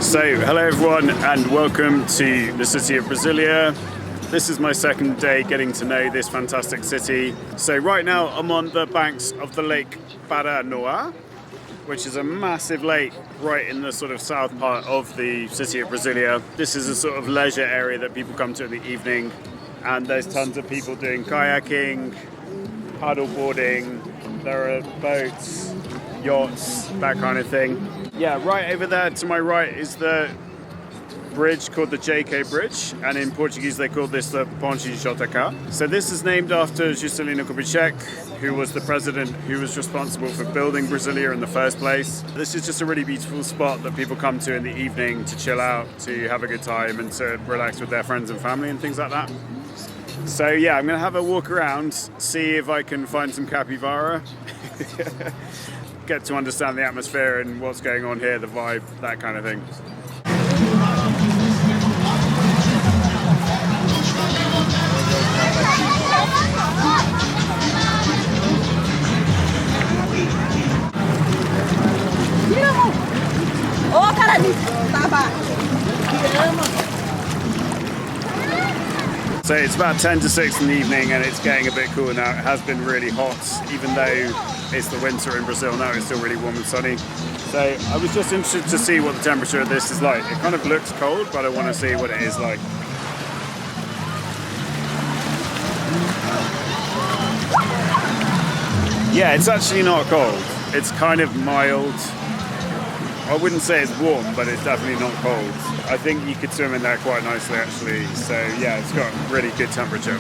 So, hello everyone and welcome to the city of Brasília. This is my second day getting to know this fantastic city. So right now I'm on the banks of the lake Paranoa, which is a massive lake right in the sort of south part of the city of Brasília. This is a sort of leisure area that people come to in the evening, and there's tons of people doing kayaking, paddle boarding, there are boats, yachts, that kind of thing. Yeah, right over there to my right is the bridge called the JK Bridge, and in Portuguese they call this the Ponte JK. So this is named after Juscelino Kubitschek, who was the president who was responsible for building Brasília in the first place. This is just a really beautiful spot that people come to in the evening to chill out, to have a good time and to relax with their friends and family and things like that. So yeah, I'm gonna have a walk around, see if I can find some capybara, get to understand the atmosphere and what's going on here, the vibe, that kind of thing. So it's about 10 to 6 in the evening and it's getting a bit cooler now. It has been really hot, even though it's the winter in Brazil now, it's still really warm and sunny. So I was just interested to see what the temperature of this is like. It kind of looks cold, but I want to see what it is like. Yeah, it's actually not cold. It's kind of mild. I wouldn't say it's warm, but it's definitely not cold. I think you could swim in there quite nicely actually. So yeah, it's got really good temperature.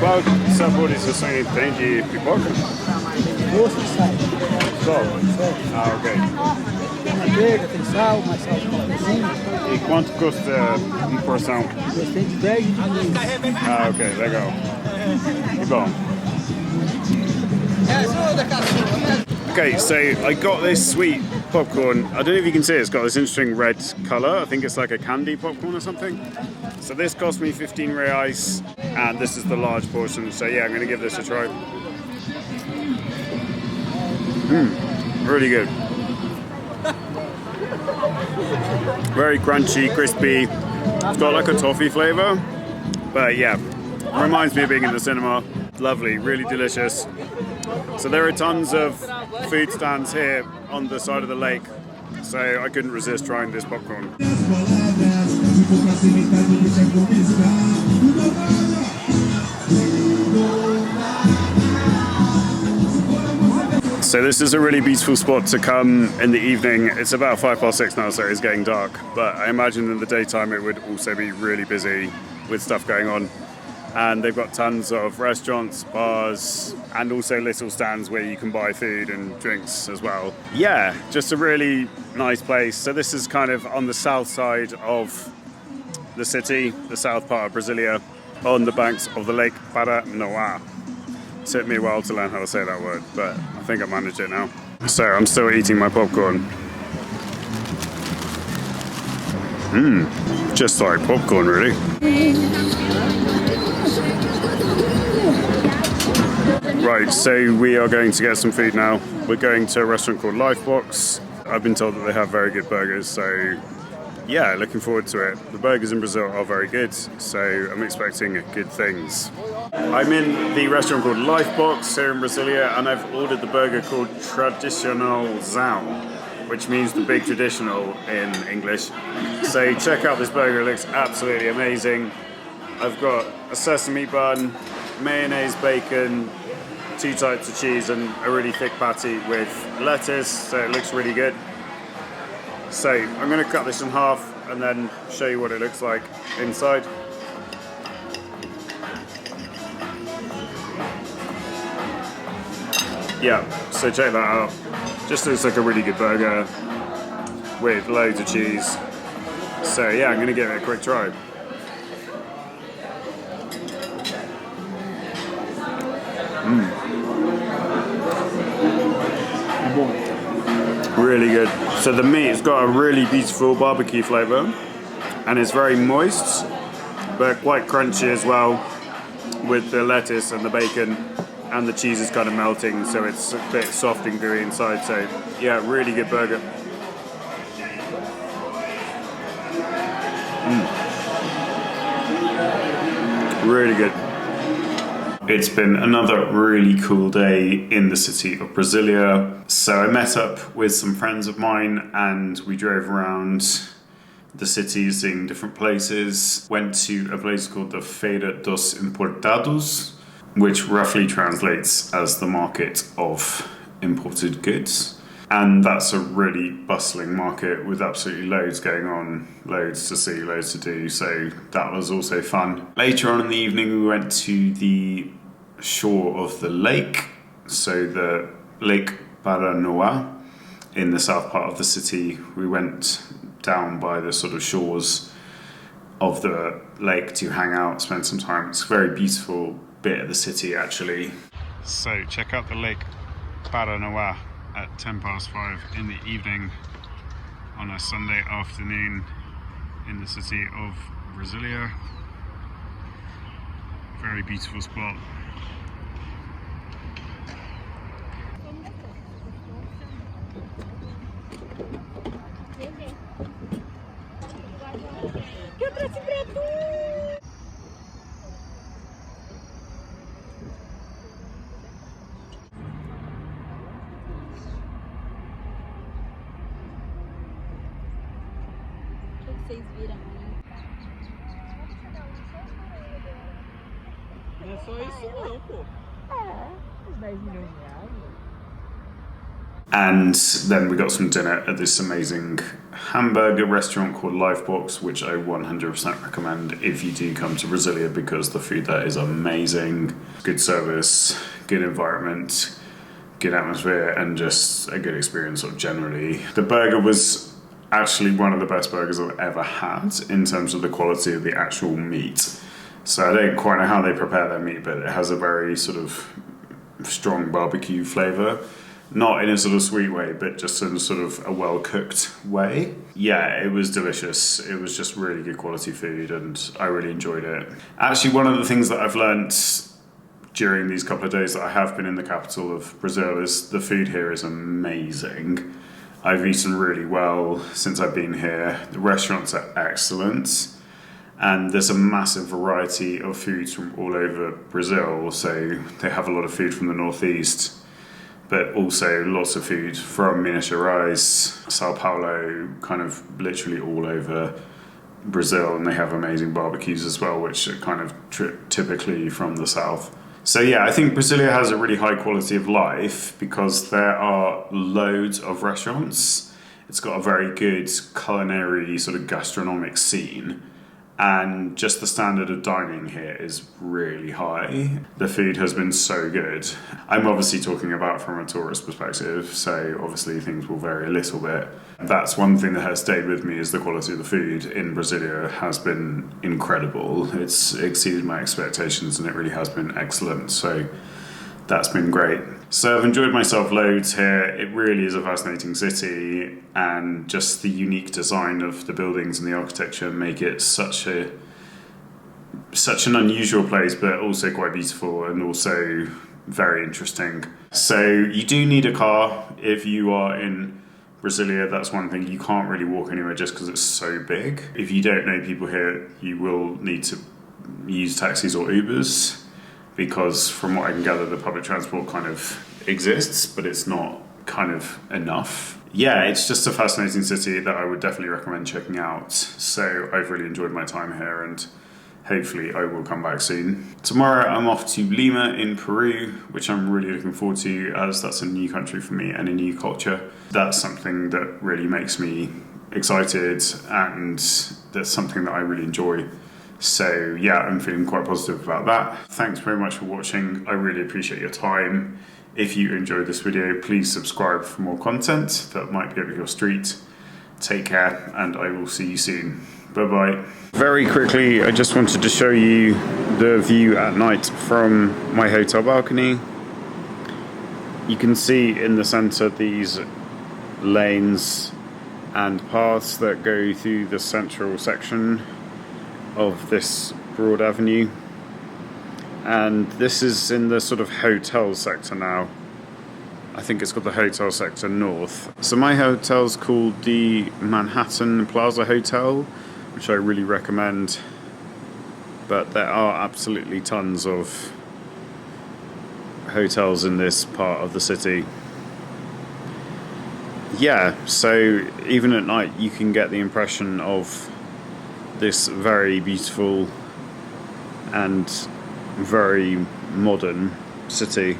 Qual sabores você tem de pipoca? Doce e sal. Só? Ah, ok. Tem manteiga, tem sal, mais sal de cafezinho. E quanto custa uma porção? Tem de 10 e de 15. Ah, ok, legal. Que bom. Okay, so I got this sweet popcorn. I don't know if you can see it, it's got this interesting red colour. I think it's like a candy popcorn or something. So this cost me 15 reais, and this is the large portion. So yeah, I'm going to give this a try. Really good. Very crunchy, crispy. It's got like a toffee flavour. But yeah, reminds me of being in the cinema. Lovely, really delicious. So there are tons of food stands here on the side of the lake, so I couldn't resist trying this popcorn. So this is a really beautiful spot to come in the evening. It's about 6:05 now, so it's getting dark, but I imagine in the daytime it would also be really busy with stuff going on. And they've got tons of restaurants, bars, and also little stands where you can buy food and drinks as well. Yeah, just a really nice place. So this is kind of on the south side of the city, the south part of Brasília, on the banks of the lake Paranoá. It took me a while to learn how to say that word, but I think I managed it now. So I'm still eating my popcorn. Just like popcorn, really. Right, so we are going to get some food now. We're going to a restaurant called LifeBox. I've been told that they have very good burgers, so yeah, looking forward to it. The burgers in Brazil are very good, so I'm expecting good things. I'm in the restaurant called LifeBox here in Brasília, and I've ordered the burger called Tradicionalzão, which means the big traditional in English. So check out this burger, it looks absolutely amazing. I've got a sesame bun, mayonnaise, bacon, 2 types of cheese and a really thick patty with lettuce, so it looks really good. So I'm going to cut this in half and then show you what it looks like inside. Yeah, so check that out. Just looks like a really good burger with loads of cheese. So yeah, I'm going to give it a quick try. Really good. So the meat's got a really beautiful barbecue flavour and it's very moist but quite crunchy as well with the lettuce and the bacon and the cheese is kind of melting, so it's a bit soft and gooey inside. So yeah, really good burger. Really good. It's been another really cool day in the city of Brasília. So I met up with some friends of mine and we drove around the city, seeing different places. Went to a place called the Feira dos Importados, which roughly translates as the market of imported goods. And that's a really bustling market with absolutely loads going on, loads to see, loads to do. So that was also fun. Later on in the evening, we went to the shore of the lake. So the Lake Paranoa in the south part of the city. We went down by the sort of shores of the lake to hang out, spend some time. It's a very beautiful bit of the city, actually. So check out the Lake Paranoa at 5:10 in the evening on a Sunday afternoon in the city of Brasília. Very beautiful spot. Vocês viram? Não é só isso não, pô. Uns 10 milhões de reais. And then we got some dinner at this amazing hamburger restaurant called LifeBox, which I 100% recommend if you do come to Brasília, because the food there is amazing. Good service, good environment, good atmosphere, and just a good experience sort of generally. The burger was actually one of the best burgers I've ever had in terms of the quality of the actual meat. So I don't quite know how they prepare their meat, but it has a very sort of strong barbecue flavour. Not in a sort of sweet way, but just in a sort of a well-cooked way. Yeah, it was delicious. It was just really good quality food and I really enjoyed it. Actually, one of the things that I've learnt during these couple of days that I have been in the capital of Brazil is the food here is amazing. I've eaten really well since I've been here. The restaurants are excellent. And there's a massive variety of foods from all over Brazil. So they have a lot of food from the northeast, but also lots of food from Minas Gerais, Sao Paulo, kind of literally all over Brazil. And they have amazing barbecues as well, which are kind of typically from the south. So yeah, I think Brasília has a really high quality of life because there are loads of restaurants. It's got a very good culinary sort of gastronomic scene. And just the standard of dining here is really high. The food has been so good. I'm obviously talking about from a tourist perspective, so obviously things will vary a little bit. That's one thing that has stayed with me, is the quality of the food in Brasília has been incredible. It's exceeded my expectations and it really has been excellent. So that's been great. So I've enjoyed myself loads here. It really is a fascinating city, and just the unique design of the buildings and the architecture make it such an unusual place, but also quite beautiful and also very interesting. So you do need a car if you are in Brasília. That's one thing. You can't really walk anywhere just because it's so big. If you don't know people here, you will need to use taxis or Ubers, because from what I can gather, the public transport kind of exists, but it's not kind of enough. Yeah, it's just a fascinating city that I would definitely recommend checking out. So I've really enjoyed my time here and hopefully I will come back soon. Tomorrow I'm off to Lima in Peru, which I'm really looking forward to, as that's a new country for me and a new culture. That's something that really makes me excited, and that's something that I really enjoy. So yeah, I'm feeling quite positive about that. Thanks very much for watching. I really appreciate your time. If you enjoyed this video, please subscribe for more content that might be up your street. Take care, and I will see you soon. Bye-bye. Very quickly, I just wanted to show you the view at night from my hotel balcony. You can see in the center these lanes and paths that go through the central section of this broad avenue, And this is in the sort of hotel sector now. I think it's called the hotel sector north. So my hotel's called the Manhattan Plaza Hotel, which I really recommend. But there are absolutely tons of hotels in this part of the city. Yeah, so even at night you can get the impression of this very beautiful and very modern city.